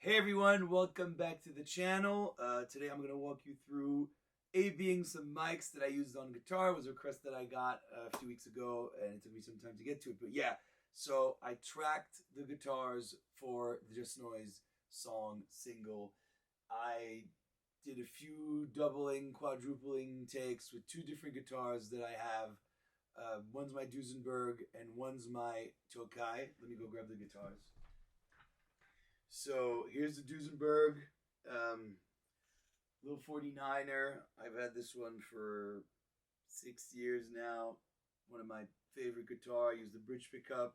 Hey everyone, welcome back to the channel. Today I'm going to walk you through A-Bing some mics that I used on guitar. It was a request that I got a few weeks ago and it took me some time to get to it. But yeah, so I tracked the guitars for the Just Noise song single. I did a few doubling, quadrupling takes with two different guitars that I have. One's my Duesenberg and one's my Tokai. Let me go grab the guitars. So here's the Duesenberg, little 49er. I've had this one for 6 years now. One of my favorite guitar. I use the bridge pickup.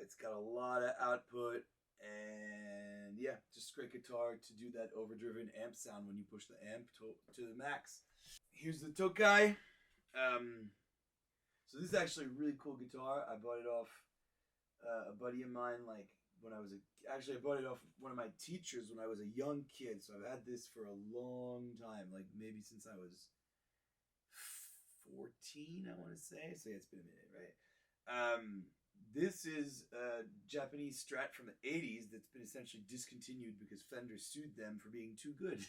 It's got a lot of output, and yeah, just a great guitar to do that overdriven amp sound when you push the amp to the max. Here's the Tokai. So this is actually a really cool guitar. I bought it off a buddy of mine, when I was I bought it off one of my teachers when I was a young kid. So I've had this for a long time, like maybe since I was 14, I want to say. So yeah, it's been a minute, right? This is a Japanese Strat from the 80s that's been essentially discontinued because Fender sued them for being too good.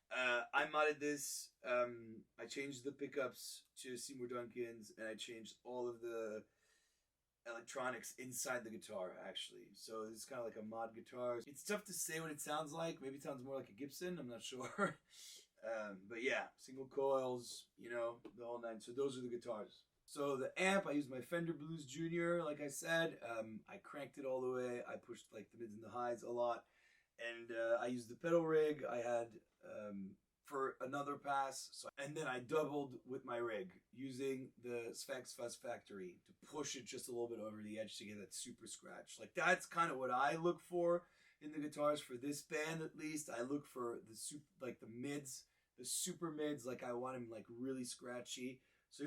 I modded this. I changed the pickups to Seymour Duncan's, and I changed all of the electronics inside the guitar, actually. So it's kind of like a mod guitar. It's tough to say what it sounds like. Maybe it sounds more like a Gibson. I'm not sure. But yeah, single coils, the whole nine. So those are the guitars. So the amp, I used my Fender Blues Junior, like I said. I cranked it all the way. I pushed like the mids and the highs a lot. And I used the pedal rig I had for another pass. And then I doubled with my rig using the Sphex Fuzz Factory to push it just a little bit over the edge to get that super scratch. Like, that's kind of what I look for in the guitars for this band, at least. I look for the mids, the super mids. Like, I want them like really scratchy. So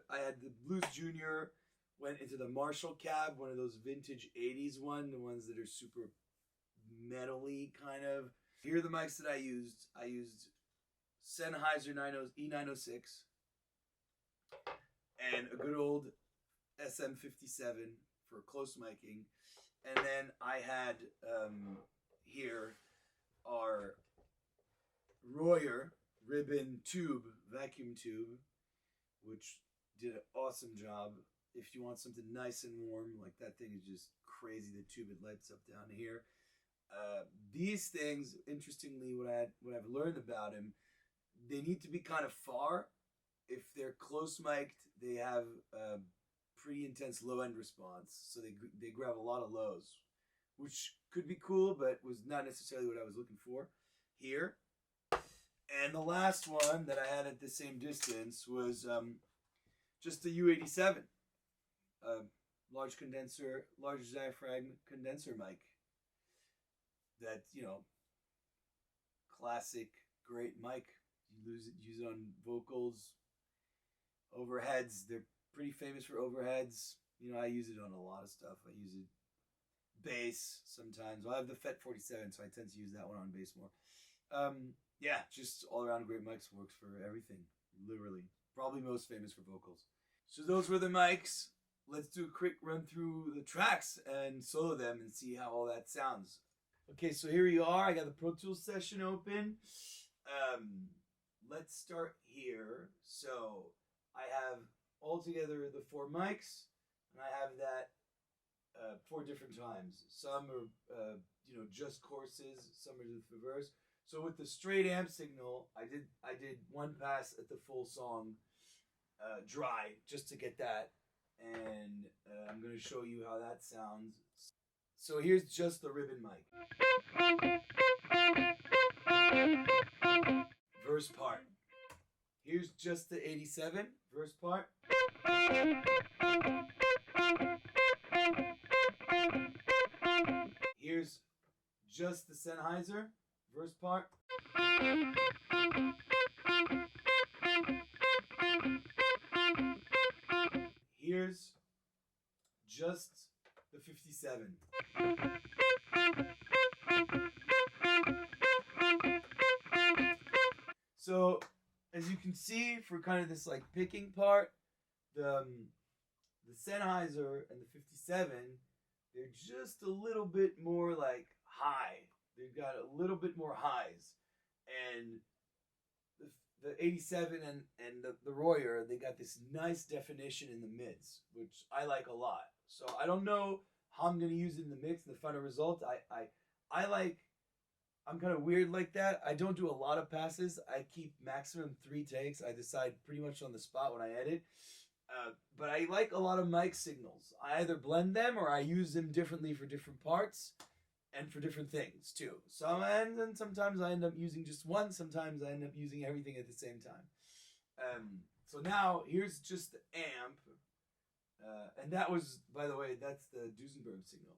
I had the Blues Junior, went into the Marshall cab, one of those vintage 80s the ones that are super metally kind of. Here are the mics that I used. I used Sennheiser E906 and a good old SM57 for close miking. And then I had here our Royer ribbon vacuum tube, which did an awesome job. If you want something nice and warm, like that thing is just crazy. The tube, it lights up down here. These things, interestingly, what I've learned about them, they need to be kind of far. If they're close mic'd, they have a pretty intense low end response, so they grab a lot of lows, which could be cool, but was not necessarily what I was looking for here. And the last one that I had at the same distance was just the U87, large diaphragm condenser mic. That, classic, great mic. You use it on vocals, overheads. They're pretty famous for overheads. I use it on a lot of stuff. I use it bass sometimes. Well, I have the FET 47, so I tend to use that one on bass more. Yeah, just all around great mics. Works for everything, literally. Probably most famous for vocals. So those were the mics. Let's do a quick run through the tracks and solo them and see how all that sounds. Okay, so here we are. I got the Pro Tools session open. Let's start here. So I have altogether the 4 mics, and I have that 4 different times. Some are just courses, some are just reverse. So with the straight amp signal, I did one pass at the full song dry just to get that, and I'm going to show you how that sounds. So here's just the ribbon mic. Verse part. Here's just the 87 verse part. Here's just the Sennheiser verse part. Here's just the 57. So as you can see, for kind of this like picking part, the Sennheiser and the 57, they're just a little bit more like high. they've got a little bit more highs, and the 87 and the Royer, they got this nice definition in the mids, which I like a lot. So I don't know how I'm gonna use it in the mix and the final result. I like, I'm kind of weird like that. I don't do a lot of passes. I keep maximum 3 takes. I decide pretty much on the spot when I edit. But I like a lot of mic signals. I either blend them or I use them differently for different parts and for different things too. And then sometimes I end up using just one. Sometimes I end up using everything at the same time. So now here's just the amp. And that was, by the way, that's the Duesenberg signal.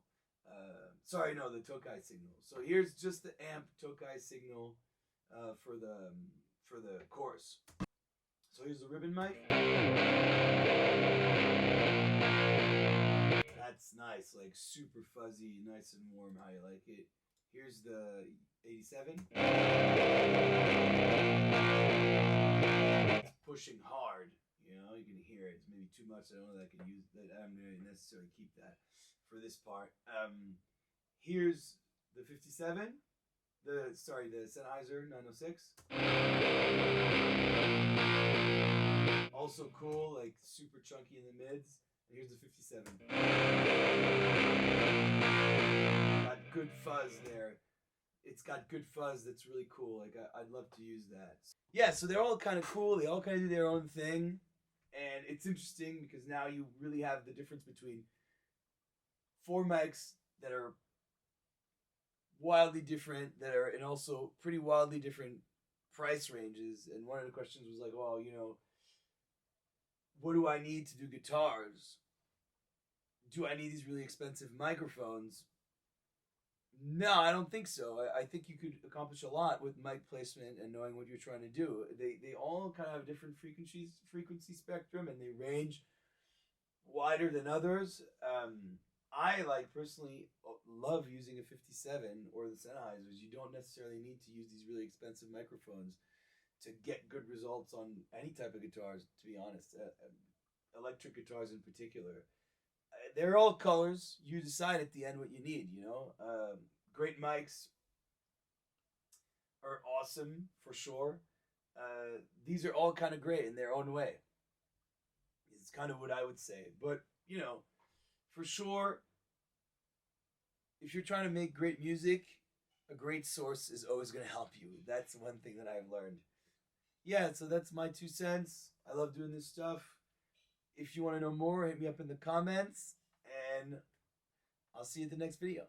Sorry, no, the Tokai signal. So here's just the amp Tokai signal for the chorus. So here's the ribbon mic. That's nice, like super fuzzy, nice and warm, how you like it. Here's the 87. It's pushing hard, you know, you can hear it. It's maybe too much. I don't know that I can use that. I'm going to necessarily keep that for this part. Here's the 57. The Sennheiser 906. Also cool, like super chunky in the mids. And here's the 57. Got good fuzz there. It's got good fuzz that's really cool. Like I'd love to use that. Yeah, so they're all kind of cool. They all kind of do their own thing. And it's interesting because now you really have the difference between 4 mics that are wildly different, and also pretty wildly different price ranges. And one of the questions was like, well, you know, what do I need to do guitars? Do I need these really expensive microphones? No, I don't think so. I think you could accomplish a lot with mic placement and knowing what you're trying to do. They all kind of have different frequency spectrum, and they range wider than others. I personally love using a 57 or the Sennheisers. You don't necessarily need to use these really expensive microphones to get good results on any type of guitars, to be honest. Electric guitars in particular. They're all colors. You decide at the end what you need, you know. Great mics are awesome, for sure. These are all kind of great in their own way. It's kind of what I would say. But, you know, for sure, if you're trying to make great music, a great source is always going to help you. That's one thing that I've learned. Yeah, so that's my 2 cents. I love doing this stuff. If you want to know more, hit me up in the comments, and I'll see you at the next video.